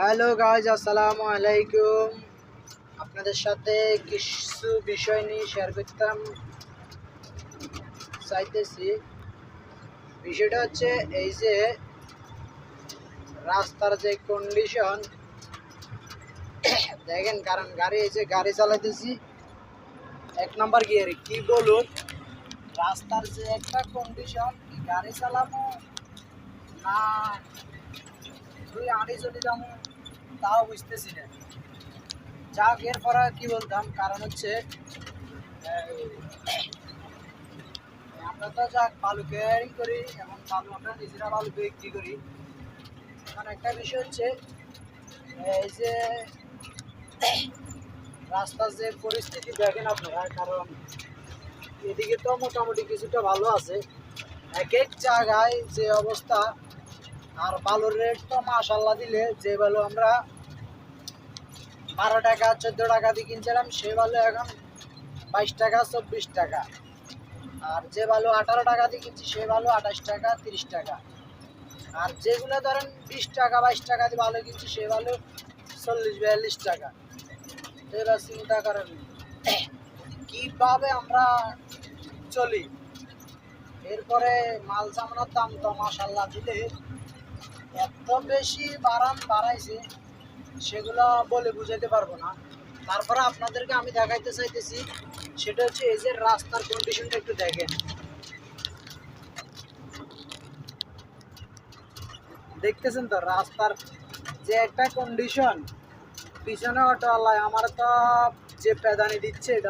Hello guys, আসসালামু আলাইকুম। আপনাদের সাথে কিছু বিষয় নিয়ে শেয়ার করতাম চাইতেছি। বিষয়টা হচ্ছে এই যে রাস্তার যে কন্ডিশন দেখেন, কারণ গাড়ি চালাইতেছি 1 নম্বর গিয়ারে, কি বলুন রাস্তার যে একটা কন্ডিশন, গাড়ি চালাবো না দুই আড়ি চলে যাবো তাও বুঝতেছি না। যাক, এরপর কি বলতাম, কারণ হচ্ছে আমরা তো যাক বালু কেয়ারিং করি, এবং বালু আমরা নিজেরা বালু বিক্রি করি। এখন একটা বিষয় হচ্ছে এই যে রাস্তার যে পরিস্থিতি দেখেন আপনারা, কারণ এদিকে তো মোটামুটি কিছুটা ভালো আছে, এক এক জায়গায় যে অবস্থা। আর বালুর রেট তো মাশাল্লাহ দিলে, যে বালু আমরা 12 টাকা 14 টাকা দিয়ে কিনছিলাম, সে বালু এখন 22 টাকা 24 টাকা। আর যে বালু 18 টাকা দিয়ে কিনছি, সে বালু 28 টাকা 30 টাকা। আর যেগুলো ধরেন 20 টাকা 22 টাকা দিয়ে ভালো কিনছি, সে ভালো 40-42 টাকা। এবার চিন্তা করেন কীভাবে আমরা চলি। এরপরে মাল সামানোর দাম তো মাশাল্লাহ দিলে এত বেশি বাড়াইছে, সেগুলো বলে বুঝাইতে পারবো না। তারপরে আপনাদেরকে আমি দেখাইতে চাইতেছি, সেটা হচ্ছে এই যে রাস্তার কন্ডিশনটা একটু দেখেন। দেখতেছেন তো রাস্তার যে একটা কন্ডিশন, পিছনে অটোওয়ালায় আমার তো যে পেদানি দিচ্ছে এটা